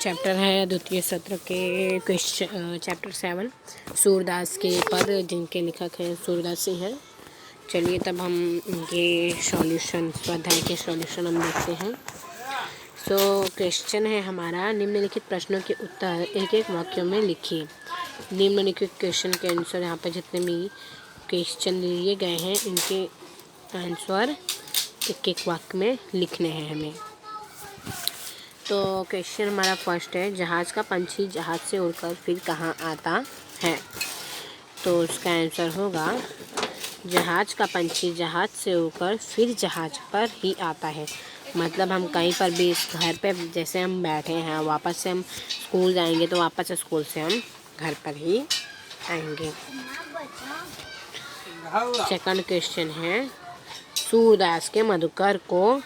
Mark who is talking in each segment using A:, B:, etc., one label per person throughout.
A: Chapter है द्वितीय सत्र के क्वेश्चन चैप्टर 7 सूरदास के पद, जिनके लेखक हैं सूरदास सिंह हैं। चलिए तब हम इनके सॉल्यूशन, स्वाध्याय के सॉल्यूशन हम देखते हैं। सो क्वेश्चन है हमारा, निम्नलिखित प्रश्नों के उत्तर एक एक वाक्यों में लिखिए। निम्नलिखित क्वेश्चन के आंसर, यहाँ पर जितने भी क्वेश्चन दिए गए हैं इनके आंसर एक एक वाक्य में लिखने हैं हमें। तो क्वेश्चन हमारा फर्स्ट है, जहाज़ का पंछी जहाज़ से उड़कर फिर कहाँ आता है? तो उसका आंसर होगा, जहाज़ का पंछी जहाज़ से उड़कर फिर जहाज़ पर ही आता है। मतलब हम कहीं पर भी घर पे जैसे हम बैठे हैं, वापस से हम स्कूल जाएंगे तो वापस से स्कूल से हम घर पर ही आएंगे। सेकंड क्वेश्चन है, सूरदास के मधुकर को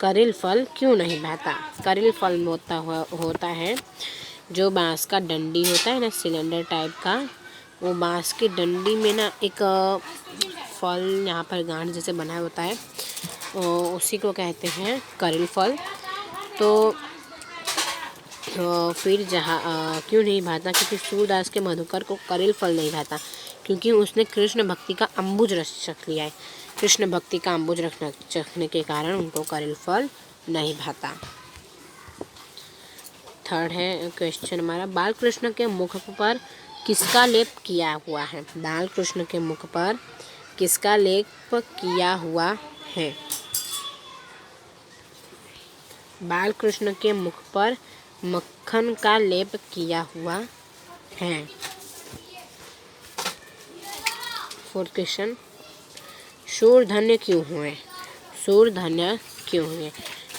A: करील फल क्यों नहीं भाता? करील फल होता है जो बांस का डंडी होता है ना, सिलेंडर टाइप का, वो बांस की डंडी में ना एक फल यहाँ पर गांठ जैसे बना होता है, उसी को कहते हैं करील फल। तो फिर क्यों नहीं भाता? क्योंकि सूरदास के मधुकर को करील फल नहीं भाता, क्योंकि उसने कृष्ण भक्ति का अम्बुज रस चख लिया है। कृष्ण भक्ति का अम्बुज चखने के कारण उनको करील फल नहीं भाता। थर्ड है क्वेश्चन हमारा, बाल कृष्ण के मुख पर किसका लेप किया हुआ है? बाल कृष्ण के मुख पर किसका लेप किया हुआ है? बाल कृष्ण के मुख पर मक्खन का लेप किया हुआ है। फोर्थ क्वेश्चन, सूर धन्य क्यों हुए? सूर धन्य क्यों हुए?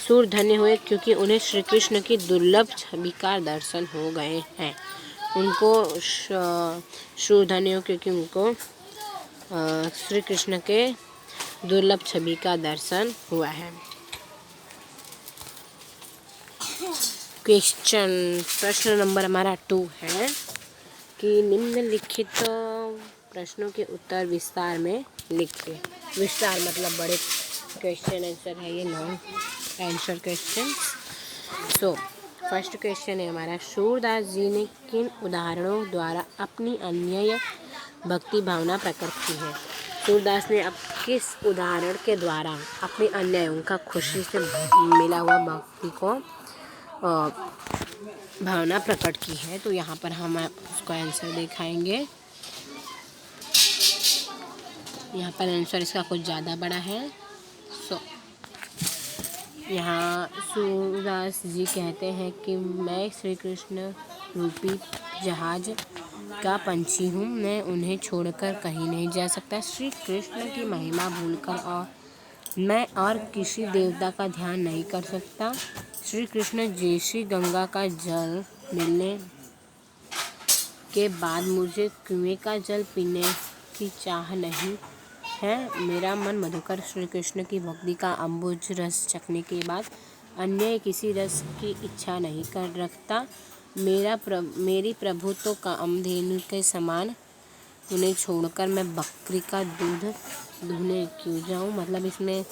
A: सूर धन्य हुए क्योंकि उन्हें श्री कृष्ण की दुर्लभ छवि का दर्शन हो गए हैं। उनको सूर धन्य हो क्योंकि उनको श्री कृष्ण के दुर्लभ छवि का दर्शन हुआ है। प्रश्न नंबर हमारा 2 है कि निम्नलिखित प्रश्नों के उत्तर विस्तार में लिखिए। विस्तार मतलब बड़े क्वेश्चन आंसर है ये, long answer question. So first question है हमारा, सूरदास जी ने किन उदाहरणों द्वारा अपनी अन्याय भक्ति भावना प्रकट की है? सूरदास ने अब किस उदाहरण के द्वारा अपनी अन्यायों का खुशी से मिला हुआ भक्ति को भावना प्रकट की है? तो यहाँ पर हम उसका आंसर दिखाएंगे। यहाँ पर आंसर इसका कुछ ज़्यादा बड़ा है। सो यहाँ सूरदास जी कहते हैं कि मैं श्री कृष्ण रूपी जहाज का पंछी हूँ, मैं उन्हें छोड़कर कहीं नहीं जा सकता। श्री कृष्ण की महिमा भूलकर और मैं और किसी देवता का ध्यान नहीं कर सकता। श्री कृष्ण जैसी गंगा का जल मिलने के बाद मुझे कुएं का जल पीने की चाह नहीं है। मेरा मन मधुकर श्री कृष्ण की भक्ति का अम्बुज रस चखने के बाद अन्य किसी रस की इच्छा नहीं कर रखता। मेरी प्रभु तो कामधेनु के समान, उन्हें छोड़कर मैं बकरी का दूध दूहने क्यों जाऊं? मतलब इसमें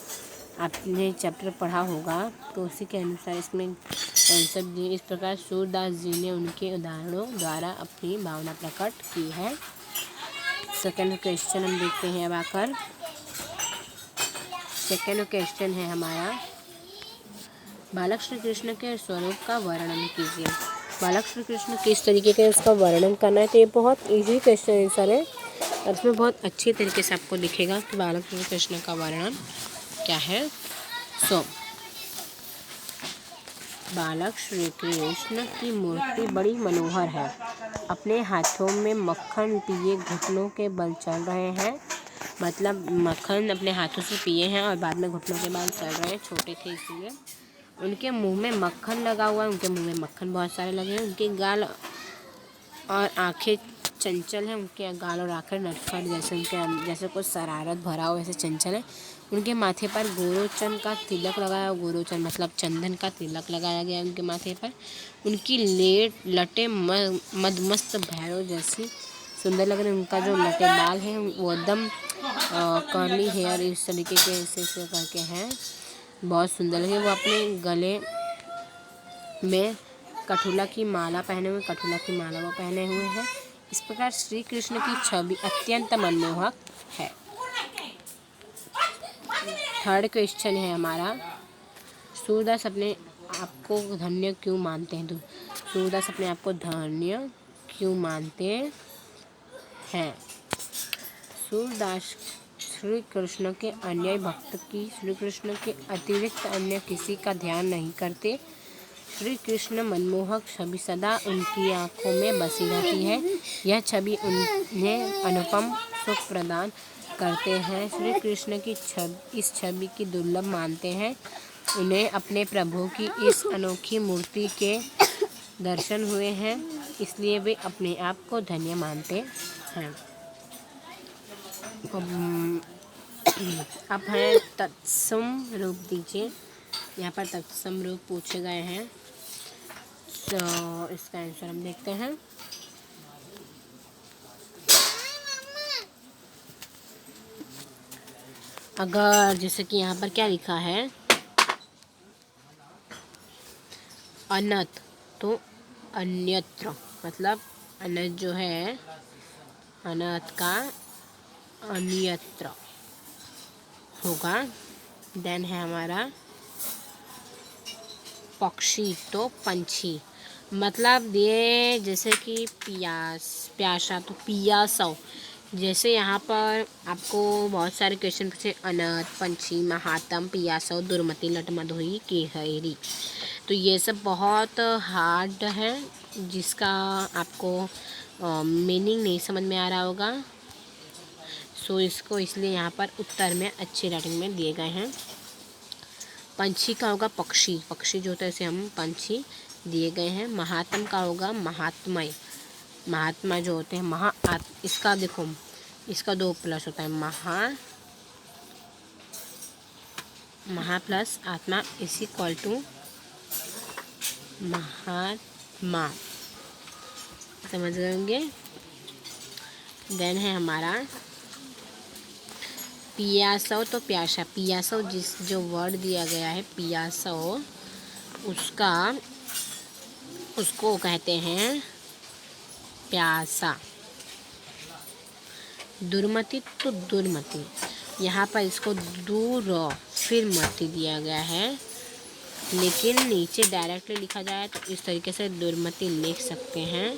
A: आपने चैप्टर पढ़ा होगा तो उसी के अनुसार इसमें आंसर दिए। इस प्रकार सूरदास जी ने उनके उदाहरणों द्वारा अपनी भावना प्रकट की है। सेकंड क्वेश्चन हम देखते हैं अब आकर। सेकंड क्वेश्चन है हमारा, बालक श्री कृष्ण के स्वरूप का वर्णन कीजिए। बालक श्री कृष्ण किस तरीके का उसका वर्णन करना है? तो ये बहुत इजी क्वेश्चन आंसर है और इसमें बहुत अच्छी तरीके से आपको दिखेगा कि बालक श्री कृष्ण का वर्णन क्या है। सो बालक श्री कृष्ण की मूर्ति बड़ी मनोहर है। अपने हाथों में मक्खन पिए घुटनों के बल चल रहे हैं। मतलब मक्खन अपने हाथों से पिए हैं और बाद में घुटनों के बल चल रहे हैं, छोटे थे इसलिए। उनके मुंह में मक्खन लगा हुआ है, उनके मुंह में मक्खन बहुत सारे लगे हैं। उनके गाल और आँखें चंचल हैं, उनके गाल और आँखें नटखट जैसे, उनके जैसे कुछ शरारत भरा हो वैसे चंचल है। उनके माथे पर गोरोचन का तिलक लगाया, गोरोचन मतलब चंदन का तिलक लगाया गया है उनके माथे पर। उनकी लटें मदमस्त भैरव जैसी सुंदर लग रही है। उनका जो लटे बाल हैं वो एकदम कर्ली हेयर इस तरीके के ऐसे करके हैं, बहुत सुंदर लगे। वो अपने गले में कठुला की माला पहने हुए, कठुला की माला वो पहने हुए हैं। इस प्रकार श्री कृष्ण की छवि अत्यंत मनमोहक है। थर्ड क्वेश्चन है हमारा, सूरदास अपने आप को धन्य क्यों मानते हैं? तो सूरदास अपने आप को धन्य क्यों मानते हैं? सूरदास श्री कृष्ण के अन्य भक्त की श्री कृष्ण के अतिरिक्त अन्य किसी का ध्यान नहीं करते। श्री कृष्ण मनमोहक छवि सदा उनकी आंखों में बसी रहती है। यह छवि उन्हें अनुपम सुख प्रदान करते हैं। श्री कृष्ण की इस छवि की दुर्लभ मानते हैं। उन्हें अपने प्रभु की इस अनोखी मूर्ति के दर्शन हुए हैं, इसलिए वे अपने आप को धन्य मानते हैं। अब है तत्सम रूप दीजिए। यहाँ पर तत्सम रूप पूछे गए हैं, तो इसका आंसर हम देखते हैं। अगर जैसे कि यहाँ पर क्या लिखा है, अनत, तो अन्यत्र, मतलब अनत जो है, अनत का अन्यत्र होगा। देन है हमारा पक्षी, तो पंछी, मतलब ये जैसे कि प्यासा, तो पियासव। जैसे यहाँ पर आपको बहुत सारे क्वेश्चन पूछे, अनत, पंछी, महात्म, पियासव, दुर्मति, लट, मधुई, केहरी। तो ये सब बहुत हार्ड है, जिसका आपको मीनिंग नहीं समझ में आ रहा होगा। सो इसको इसलिए यहाँ पर उत्तर में अच्छी राइटिंग में दिए गए हैं। पंछी का होगा पक्षी, पक्षी जो होता है इसे हम पंछी दिए गए हैं। महात्म का होगा महात्मय, महात्मा जो होते हैं इसका देखो, इसका 2 प्लस होता है, महा प्लस आत्मा इज इक्वल टू महात्मा, समझ गए होंगे। देन है हमारा पियासव, तो प्यासा, पियासव जो वर्ड दिया गया है पियासव, उसको कहते हैं प्यासा। दुर्मति, तो दुर्मति, यहाँ पर इसको दूर फिर मति दिया गया है, लेकिन नीचे डायरेक्टली लिखा जाए तो इस तरीके से दुर्मति लिख सकते हैं।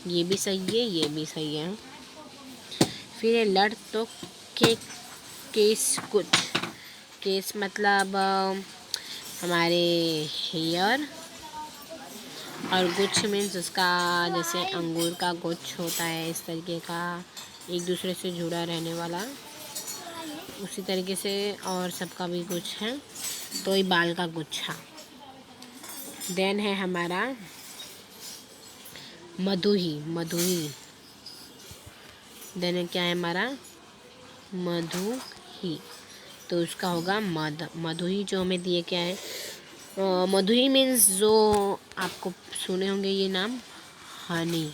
A: ये भी सही है, ये भी सही है। फिर है लट, तो केस कुछ, केस मतलब हमारे हेयर, और गुच्छ मीन्स उसका, जैसे अंगूर का गुच्छ होता है इस तरीके का, एक दूसरे से जुड़ा रहने वाला, उसी तरीके से और सबका भी गुच्छ है, तो ये बाल का गुच्छा। देन है हमारा मधुही, मधुही, देन क्या है हमारा मधुही, तो उसका होगा मध। मधुही जो हमें दिए क्या है, मधुही मीन्स जो आपको सुने होंगे ये नाम, हनी,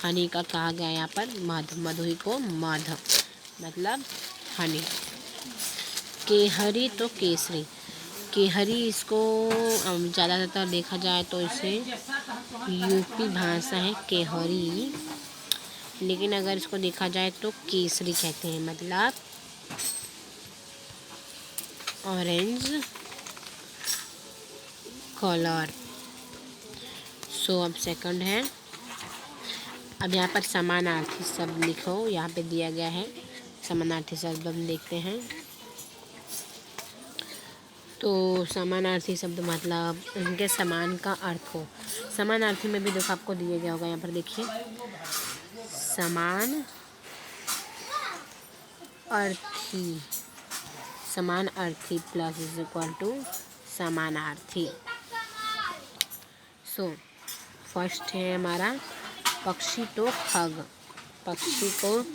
A: हनी का कहा गया यहाँ पर मध, मधुही को मध मतलब हनी। केहरी, तो केसरी, केहरी इसको ज़्यादातर देखा जाए तो इसे यूपी भाषा है केहरी, लेकिन अगर इसको देखा जाए तो केसरी कहते हैं, मतलब ऑरेंज कलर। सो अब सेकंड है, अब यहाँ पर समानार्थी शब्द लिखो, यहाँ पे दिया गया है समानार्थी शब्द हम देखते हैं। तो समानार्थी शब्द मतलब उनके समान का अर्थ हो। समानार्थी में भी देखो आपको दिया गया होगा, यहाँ पर देखिए समान अर्थी, समान अर्थी प्लस इज इक्वल टू समानार्थी। सो फर्स्ट है हमारा पक्षी, तो खग, पक्षी को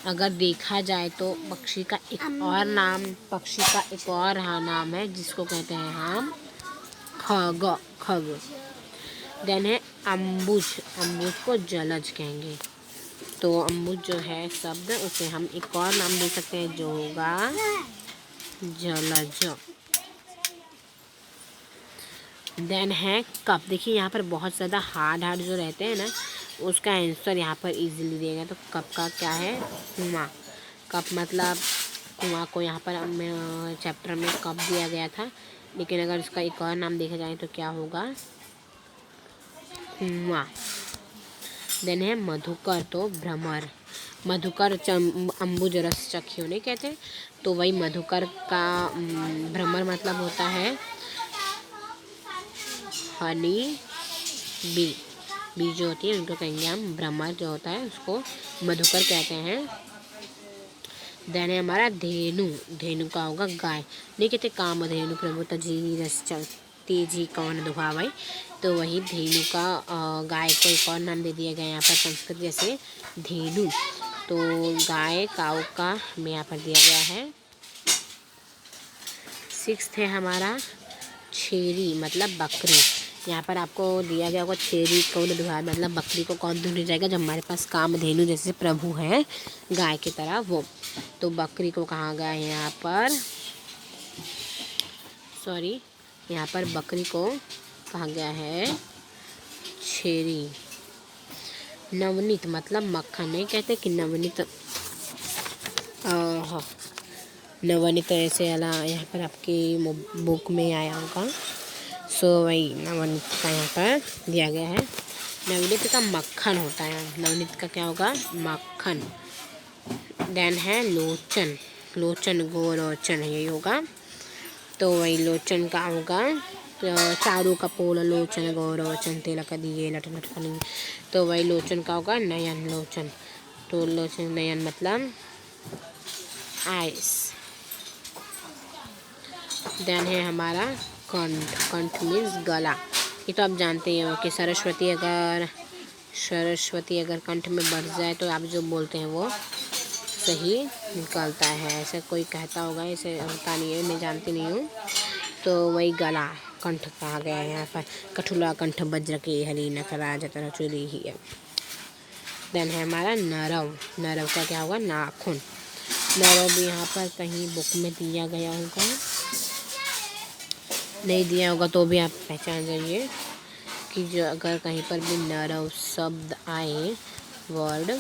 A: अगर देखा जाए तो पक्षी का एक और नाम, पक्षी का एक और नाम है जिसको कहते हैं हम खग, खग। देन है अम्बुज, अम्बुज को जलज कहेंगे, तो अम्बुज जो है शब्द उसे हम एक और नाम दे सकते हैं जो होगा जलज। देन है कप। देखिए यहाँ पर बहुत ज़्यादा हार्ड हार्ड जो रहते हैं ना, उसका आंसर यहाँ पर इजीली देगा। तो कप का क्या है? कुआं। कप मतलब कुआं को यहाँ पर चैप्टर में कप दिया गया था, लेकिन अगर इसका एक और नाम देखा जाए तो क्या होगा? कुआं। देन है मधुकर। तो भ्रमर। मधुकर अम्बुज रस चखियो नहीं कहते, तो वही मधुकर का भ्रमर मतलब होता है हनी बी। बी जो होती है उनको कहेंगे हम भ्रमर, जो होता है उसको मधुकर कहते हैं। देन है हमारा धेनु। धेनु का होगा गाय। नहीं कहते कामधेनु प्रभु तजी रस तेजी कौन दुहावई, तो वही धेनु का गाय को एक और नाम दे दिया गया यहाँ पर संस्कृत जैसे धेनु। तो गाय काऊ का हमें यहाँ पर दिया गया है। 6th है हमारा छेरी मतलब बकरी। यहाँ पर आपको दिया गया होगा छेरी कौन दुहाए, मतलब बकरी को कौन दूध जाएगा जब हमारे पास कामधेनु जैसे प्रभु है गाय की तरह वो। तो बकरी को कहा गया है यहाँ पर, सॉरी, यहाँ पर बकरी को कहा गया है छेरी। नवनीत मतलब मक्खन। नहीं कहते कि नवनीत, नवनीत ऐसे अला यहाँ पर आपकी बुक में आया होगा। सो वही नवनीत का यहाँ पर दिया गया है। नवनीत का मक्खन होता है। नवनीत का क्या होगा? मक्खन। देन है लोचन। लोचन गोलोचन यही होगा। तो वही लोचन का होगा चारू कपोल लोचन गौरोचन तिलक दिए लट लटकनी, तो वही लोचन का होगा नयन लोचन। तो लोचन नयन मतलब आइस। देन है हमारा कंठ। कंठ मीन्स गला। ये तो आप जानते ही हो कि सरस्वती अगर कंठ में बढ़ जाए तो आप जो बोलते हैं वो सही निकलता है, ऐसा कोई कहता होगा, ऐसे होता नहीं है, मैं जानती नहीं हूँ। तो वही गला कंठ कहा गया है यहाँ पर। कठुला कंठ वज्र के हरि नखरा जतर चुरी ही है। देन है हमारा नरव। नरव का क्या होगा? नाखून। नरव भी यहाँ पर कहीं बुक में दिया गया होगा, नहीं दिया होगा तो भी आप पहचान जाइए कि जो अगर कहीं पर भी नरव शब्द आए वर्ड,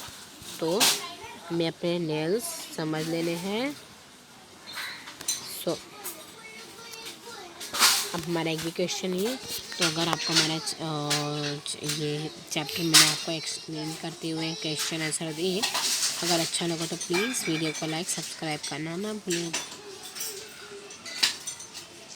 A: तो हमें अपने नेल्स समझ लेने हैं। सो अब हमारा एक भी क्वेश्चन ये, तो अगर आपको हमारा ये चैप्टर मैंने आपको एक्सप्लेन करते हुए क्वेश्चन आंसर दिए, अगर अच्छा लगा तो प्लीज़ वीडियो को लाइक सब्सक्राइब करना ना भूलें।